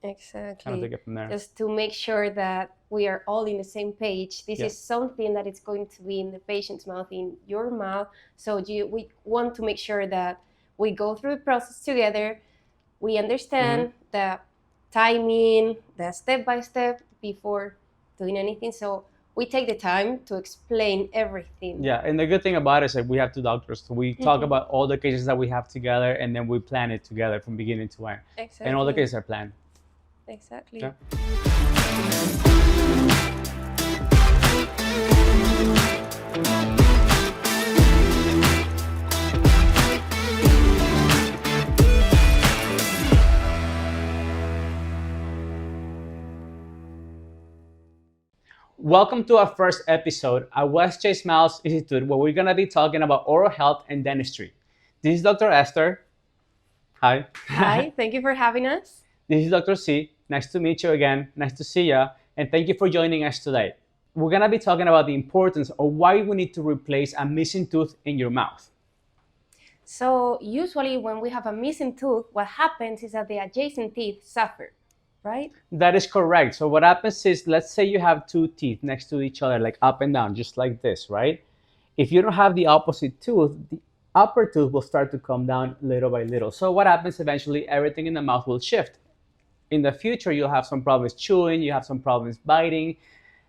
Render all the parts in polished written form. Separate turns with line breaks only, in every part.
Exactly.
take it from there.
Just to make sure that we are all in the same page. This is something that it's going to be in the patient's mouth, in your mouth. So we want to make sure that we go through the process together. We understand the timing, the step by step before doing anything. So we take the time to explain everything.
Yeah, and the good thing about it is that we have two doctors. So we talk about all the cases that we have together, and then we plan it together from beginning to end.
Exactly.
And all the cases are planned.
Exactly.
Yeah. Welcome to our first episode at West Chase Miles Institute, where we're going to be talking about oral health and dentistry. This is Dr. Esther. Hi.
Hi, thank you for having us.
This is Dr. C. Nice to meet you again. Nice to see you. And thank you for joining us today. We're going to be talking about the importance of why we need to replace a missing tooth in your mouth.
So usually when we have a missing tooth, what happens is that the adjacent teeth suffer, right?
That is correct. So what happens is, let's say you have two teeth next to each other, like up and down, just like this, right? If you don't have the opposite tooth, the upper tooth will start to come down little by little. So what happens eventually, everything in the mouth will shift. In the future, you'll have some problems chewing, you have some problems biting,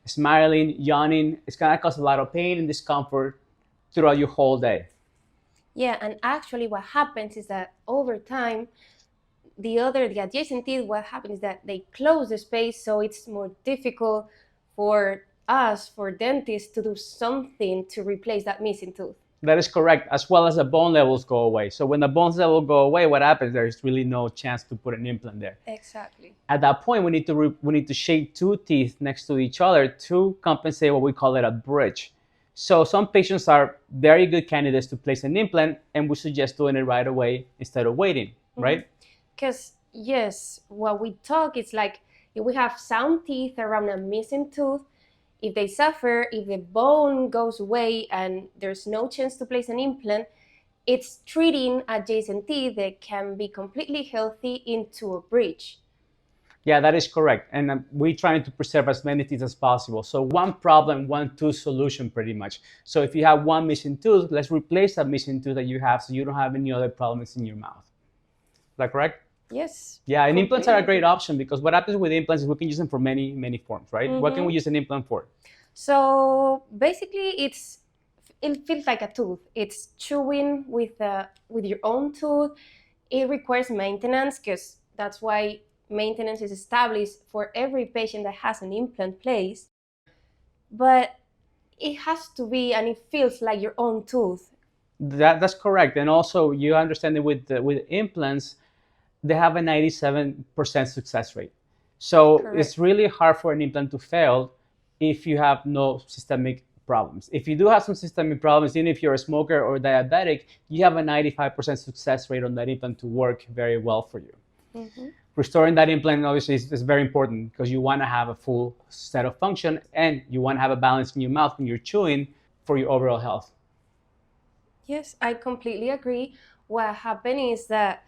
smiling, yawning. It's gonna cause a lot of pain and discomfort throughout your whole day.
Yeah, and actually what happens is that over time, the adjacent teeth, what happens is that they close the space, so it's more difficult for us, for dentists, to do something to replace that missing tooth.
That is correct, as well as the bone levels go away. So when the bone levels go away, what happens? There's really no chance to put an implant there.
Exactly.
At that point, we need to shape two teeth next to each other to compensate what we call it a bridge. So some patients are very good candidates to place an implant, and we suggest doing it right away instead of waiting, right?
Because yes, what we talk is like, if we have sound teeth around a missing tooth, if they suffer, if the bone goes away and there's no chance to place an implant, it's treating adjacent teeth that can be completely healthy into a bridge.
Yeah, that is correct. And we're trying to preserve as many teeth as possible. So one problem, one tooth solution pretty much. So if you have one missing tooth, let's replace that missing tooth that you have so you don't have any other problems in your mouth. Is that correct?
Yes.
Yeah, and implants are a great option because what happens with implants is we can use them for many, many forms, right? What can we use an implant for?
So basically, it feels like a tooth. It's chewing with your own tooth. It requires maintenance because that's why maintenance is established for every patient that has an implant placed. But it has to be, and it feels like your own tooth.
That's correct. And also, you understand that with implants, they have a 97% success rate. So it's really hard for an implant to fail if you have no systemic problems. If you do have some systemic problems, even if you're a smoker or diabetic, you have a 95% success rate on that implant to work very well for you. Restoring that implant obviously is very important because you want to have a full set of function and you want to have a balance in your mouth when you're chewing for your overall health.
Yes, I completely agree. What happened is that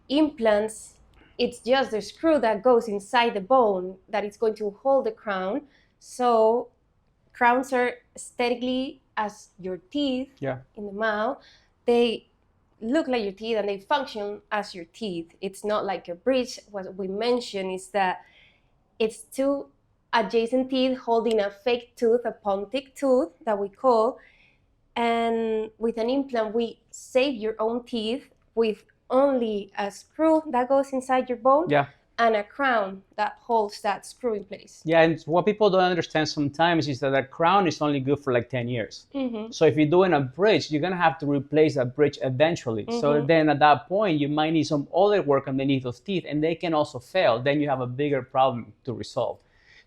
implants, it's just the screw that goes inside the bone that is going to hold the crown. So crowns are aesthetically as your teeth in the mouth. They look like your teeth and they function as your teeth. It's not like a bridge. What we mentioned is that it's two adjacent teeth holding a fake tooth, a pontic tooth that we call. And with an implant, we save your own teeth with only a screw that goes inside your bone and a crown that holds that screw in place.
Yeah, and what people don't understand sometimes is that a crown is only good for like 10 years. So if you're doing a bridge, you're going to have to replace that bridge eventually. So then at that point, you might need some other work underneath those teeth, and they can also fail. Then you have a bigger problem to resolve.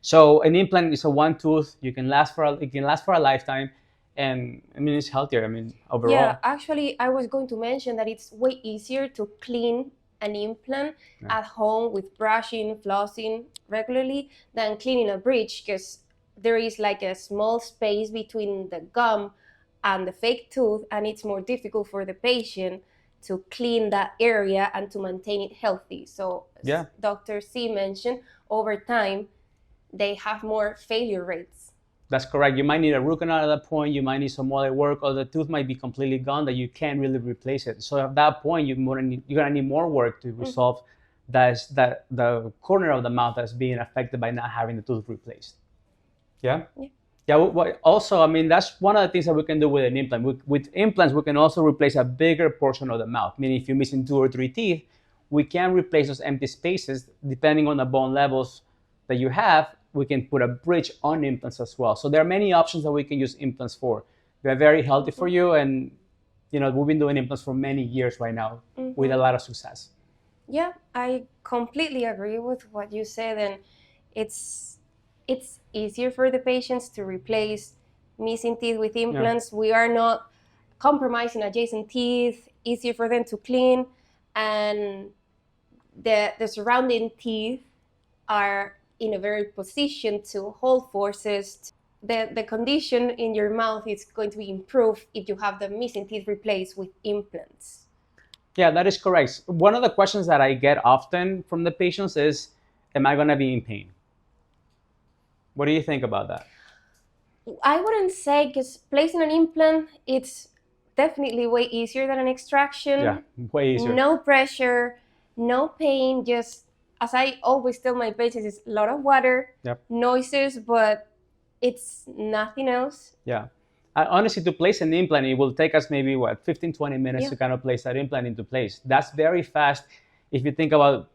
So an implant is a one tooth. It can last for a lifetime. And I mean, it's healthier. I mean, overall.
Yeah, actually, I was going to mention that it's way easier to clean an implant at home with brushing, flossing regularly than cleaning a bridge because there is like a small space between the gum and the fake tooth, and it's more difficult for the patient to clean that area and to maintain it healthy. So
Yeah.
Dr. C mentioned, over time, they have more failure rates.
That's correct. You might need a root canal at that point. You might need some other work, or the tooth might be completely gone that you can't really replace it. So at that point, you're gonna need more work to resolve that the corner of the mouth that's being affected by not having the tooth replaced. Yeah. Yeah. Also, I mean, that's one of the things that we can do with an implant. With implants, we can also replace a bigger portion of the mouth. Meaning, if you're missing 2 or 3 teeth, we can replace those empty spaces depending on the bone levels that you have. We can put a bridge on implants as well. So there are many options that we can use implants for. They're very healthy for you, and we've been doing implants for many years right now with a lot of success.
Yeah, I completely agree with what you said, and it's easier for the patients to replace missing teeth with implants. We are not compromising adjacent teeth, easier for them to clean, and the surrounding teeth are in a very position to hold forces. The condition in your mouth is going to be improved if you have the missing teeth replaced with implants.
Yeah, that is correct. One of the questions that I get often from the patients is, am I going to be in pain? What do you think about that?
I wouldn't say, because placing an implant, it's definitely way easier than an extraction.
Yeah, way easier.
No pressure, no pain, just, as I always tell my patients, it's a lot of water, noises, but it's nothing else.
Yeah. Honestly, to place an implant, it will take us maybe 15, 20 minutes to kind of place that implant into place. That's very fast if you think about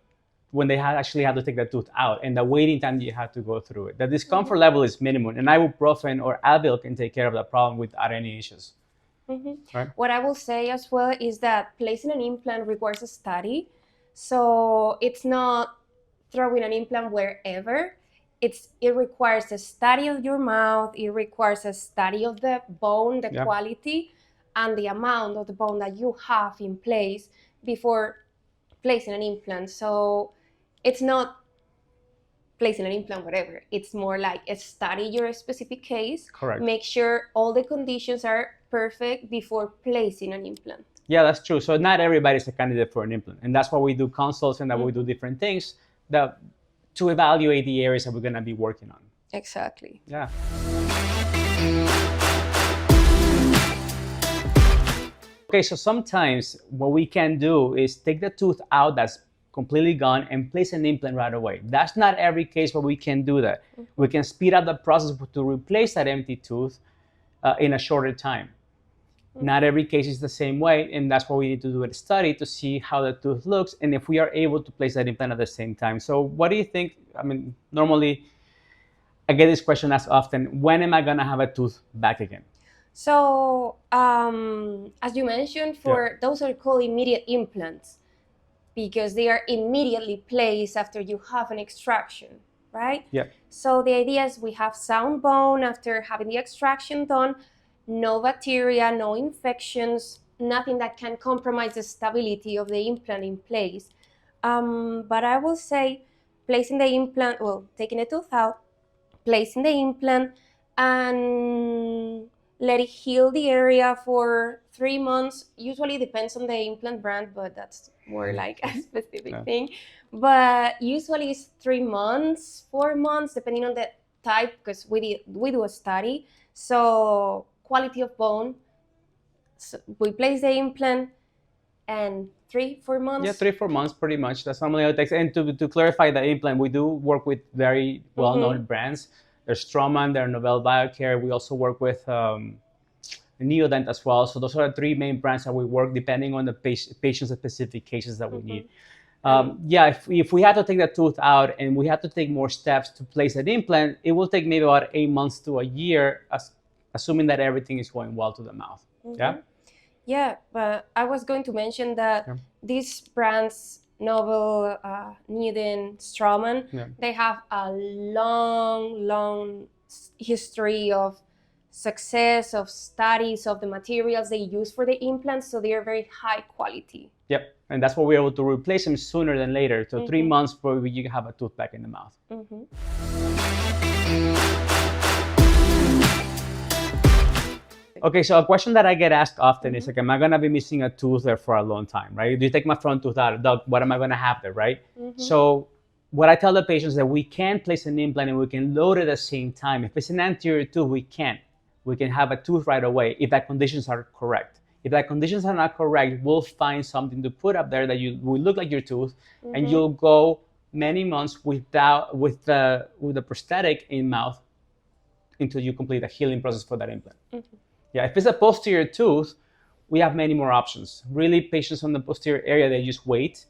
when they actually have to take the tooth out and the waiting time you have to go through it. The discomfort level is minimum, and ibuprofen or Advil can take care of that problem without any issues. Right?
What I will say as well is that placing an implant requires a study. So it's not throwing an implant wherever. It requires a study of your mouth. It requires a study of the bone, the quality, and the amount of the bone that you have in place before placing an implant. So it's not placing an implant whatever. It's more like study your specific case.
Correct.
Make sure all the conditions are perfect before placing an implant.
Yeah, that's true. So not everybody's a candidate for an implant, and that's why we do consults and that we do different things to evaluate the areas that we're going to be working on.
Exactly.
Yeah. Okay, so sometimes what we can do is take the tooth out that's completely gone and place an implant right away. That's not every case where we can do that. We can speed up the process to replace that empty tooth in a shorter time. Not every case is the same way, and that's why we need to do a study to see how the tooth looks and if we are able to place that implant at the same time. So what do you think? I mean, normally I get this question asked often, when am I going to have a tooth back again?
So as you mentioned, those are called immediate implants because they are immediately placed after you have an extraction, right?
Yeah.
So the idea is we have sound bone after having the extraction done, no bacteria, no infections, nothing that can compromise the stability of the implant in place. But I will say placing the implant, taking the tooth out, placing the implant, and let it heal the area for 3 months. Usually depends on the implant brand, but that's more like a specific thing. But usually it's 3 months, 4 months, depending on the type, because we do a study. So quality of bone. So we place the implant and 3-4 months.
Yeah, 3-4 months pretty much. That's normally what it takes. And to clarify the implant, we do work with very well-known brands. There's Straumann, there's Novell Biocare. We also work with Neodent as well. So those are the 3 main brands that we work depending on the patient's specific cases that we need. If we had to take the tooth out and we had to take more steps to place an implant, it will take maybe about 8 months to a year, assuming that everything is going well to the mouth.
Yeah, but I was going to mention that these brands, Novell, Neodent, Straumann, they have a long history of success, of studies of the materials they use for the implants, so they are very high quality.
Yep, and that's why we're able to replace them sooner than later. So 3 months before you have a tooth back in the mouth. Okay, so a question that I get asked often is like, am I gonna be missing a tooth there for a long time, right? Do you take my front tooth out, Doc, what am I gonna have there, right? So what I tell the patients is that we can place an implant and we can load it at the same time. If it's an anterior tooth, we can't. We can have a tooth right away if that conditions are correct. If that conditions are not correct, we'll find something to put up there that will look like your tooth, and you'll go many months with the prosthetic in mouth until you complete a healing process for that implant. Yeah, if it's a posterior tooth, we have many more options. Really, patients on the posterior area, they just wait.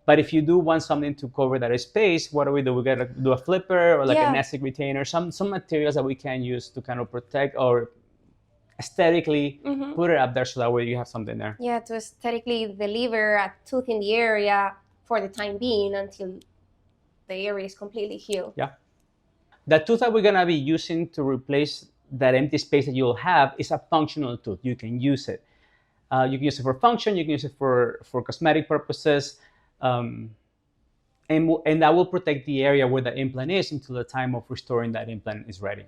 But if you do want something to cover that space, what do? We gotta do a flipper or like a nesting retainer, some materials that we can use to kind of protect or aesthetically put it up there so that way you have something there.
Yeah, to aesthetically deliver a tooth in the area for the time being until the area is completely healed.
Yeah. The tooth that we're gonna be using to replace that empty space that you'll have is a functional tooth. You can use it. You can use it for function. You can use it for cosmetic purposes. And that will protect the area where the implant is until the time of restoring that implant is ready.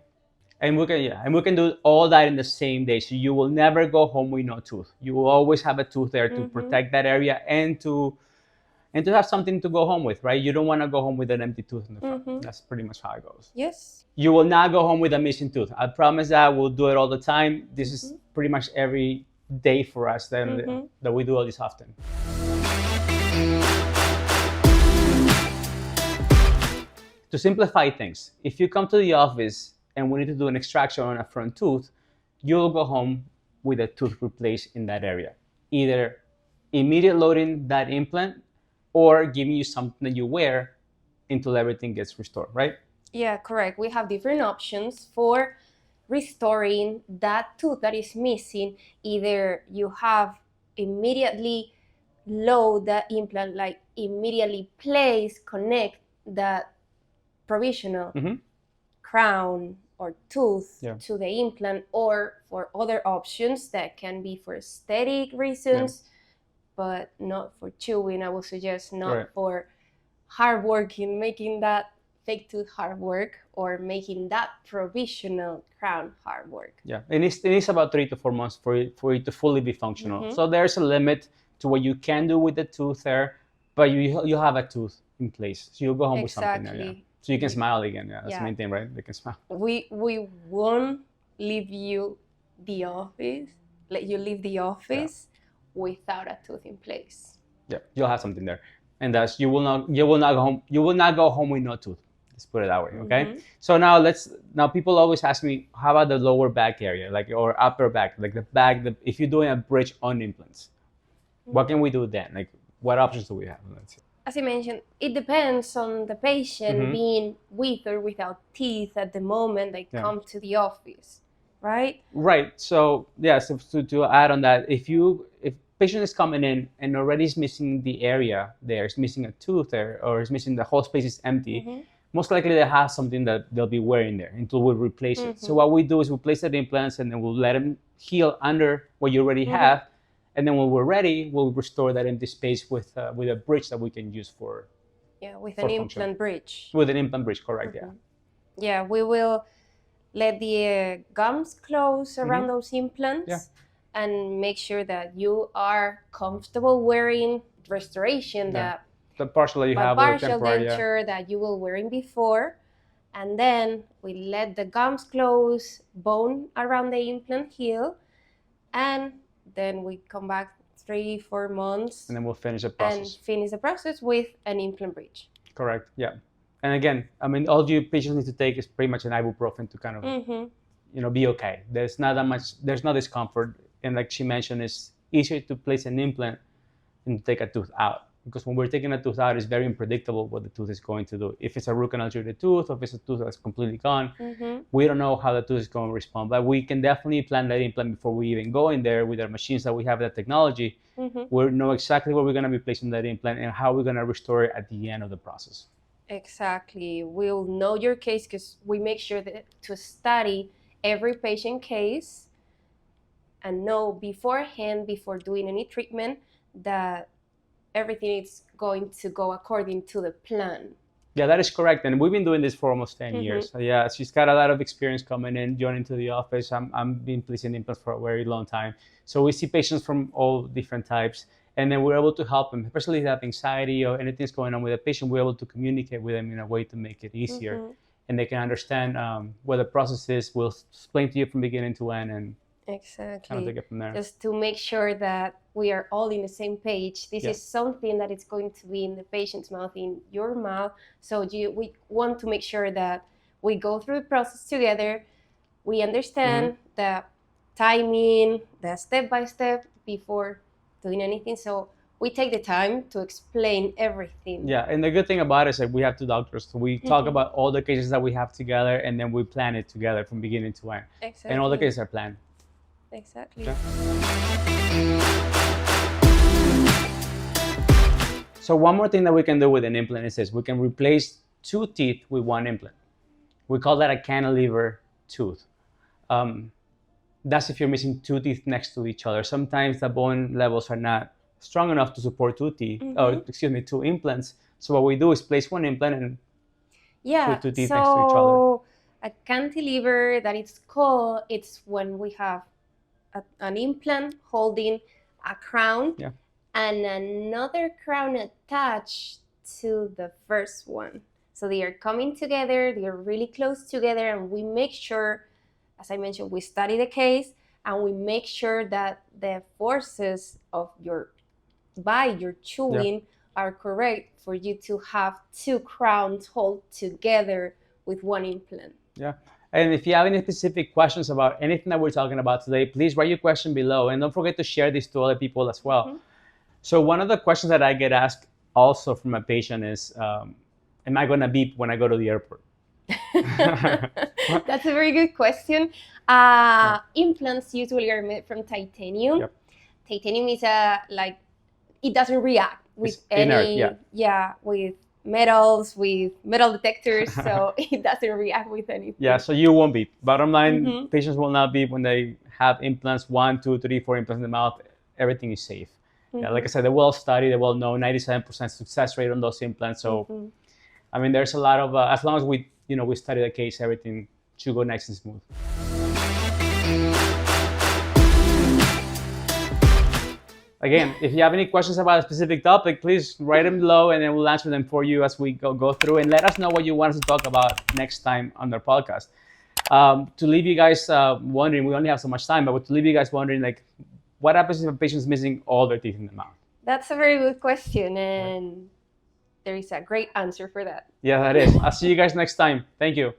And we can do all that in the same day. So you will never go home with no tooth. You will always have a tooth there to protect that area and to have something to go home with, right? You don't want to go home with an empty tooth in the front. That's pretty much how it goes.
Yes.
You will not go home with a missing tooth. I promise that. We'll do it all the time. This is pretty much every day for us that we do all this often. To simplify things, if you come to the office and we need to do an extraction on a front tooth, you'll go home with a tooth replaced in that area. Either immediate loading that implant or giving you something that you wear until everything gets restored, right?
Yeah, correct. We have different options for restoring that tooth that is missing. Either you have immediately load the implant, like immediately place, connect that provisional crown or tooth to the implant, or for other options that can be for aesthetic reasons, but not for chewing. I would suggest not for hard working, making that fake tooth hard work, or making that provisional crown hard work.
Yeah, and it is about 3 to 4 months for it to fully be functional. So there's a limit to what you can do with the tooth there, but you have a tooth in place. So you'll go home with something there. Yeah. So you can smile again. Yeah, that's the main thing, right? They can smile.
We won't leave you the office, let you leave the office without a tooth in place.
Yeah, you'll have something there, and that's you will not go home with no tooth. Let's put it that way, okay? So now people always ask me, how about the lower back area, like, or upper back, like the back, if you're doing a bridge on implants, what can we do then? Like, what options do we have? Let's see.
As I mentioned, it depends on the patient being with or without teeth at the moment they come to the office, right?
Right. So yes, to add on that, if patient is coming in and already is missing the area there, is missing a tooth there, or is missing the whole space is empty, most likely they have something that they'll be wearing there until we replace it. So what we do is we place the implants and then we'll let them heal under what you already have. And then when we're ready, we'll restore that empty space with a bridge that we can use for
with an implant bridge.
With an implant bridge, correct, yeah.
Yeah, we will let the gums close around those implants and make sure that you are comfortable wearing restoration,
the partial that you have,
partial denture that you were wearing before. And then we let the gums close, bone around the implant heal, and then we come back 3-4 months,
and then we'll finish the process.
And finish the process with an implant bridge.
Correct. Yeah. And again, I mean, all you patients need to take is pretty much an ibuprofen to kind of, be okay. There's not that much. There's no discomfort, and like she mentioned, it's easier to place an implant than to take a tooth out. Because when we're taking a tooth out, it's very unpredictable what the tooth is going to do. If it's a root canal treated tooth, or if it's a tooth that's completely gone, we don't know how the tooth is going to respond. But we can definitely plan that implant before we even go in there with our machines that we have, that technology. We know exactly where we're going to be placing that implant and how we're going to restore it at the end of the process.
Exactly. We'll know your case because we make sure that to study every patient case and know beforehand, before doing any treatment, that everything is going to go according to the plan.
Yeah, that is correct. And we've been doing this for almost 10 years. So yeah, she's got a lot of experience coming in, joining to the office. I'm been placing implants for a very long time. So we see patients from all different types. And then we're able to help them, especially if they have anxiety or anything's going on with a patient. We're able to communicate with them in a way to make it easier. And they can understand what the process is. We'll explain to you from beginning to end and kind of take it from there.
Just to make sure that we are all in the same page. This is something that is going to be in the patient's mouth, in your mouth. So we want to make sure that we go through the process together. We understand the timing, the step-by-step before doing anything. So we take the time to explain everything.
Yeah, and the good thing about it is that we have two doctors. So we talk about all the cases that we have together, and then we plan it together from beginning to end.
Exactly.
And all the cases are planned.
Exactly.
Yeah. So one more thing that we can do with an implant is this. We can replace 2 teeth with 1 implant. We call that a cantilever tooth. That's if you're missing 2 teeth next to each other. Sometimes the bone levels are not strong enough to support 2 teeth, 2 implants. So what we do is place 1 implant and put 2 teeth next to each other.
A cantilever, that it's called, it's when we have an implant holding a crown and another crown attached to the first one. So they are coming together, they are really close together, and we make sure, as I mentioned, we study the case and we make sure that the forces of your bite, your chewing, are correct for you to have 2 crowns hold together with 1 implant.
Yeah. And if you have any specific questions about anything that we're talking about today, please write your question below. And don't forget to share this to other people as well. So one of the questions that I get asked also from a patient is, am I going to beep when I go to the airport?
That's a very good question. Implants usually are made from titanium. Titanium is it doesn't react with
inert,
with metals, with metal detectors, so it doesn't react with anything.
Yeah, so you won't beep. Bottom line, patients will not beep when they have implants, 1, 2, 3, 4 implants in the mouth. Everything is safe. Yeah, like I said, they're well studied, they're well known, 97% success rate on those implants. So, I mean, there's a lot of, as long as we study the case, everything should go nice and smooth. Again, if you have any questions about a specific topic, please write them below and then we'll answer them for you as we go through, and let us know what you want us to talk about next time on the podcast. To leave you guys wondering, we only have so much time, but to leave you guys wondering, like, what happens if a patient's missing all their teeth in the mouth?
That's a very good question, and there is a great answer for that.
Yeah, that is. I'll see you guys next time. Thank you.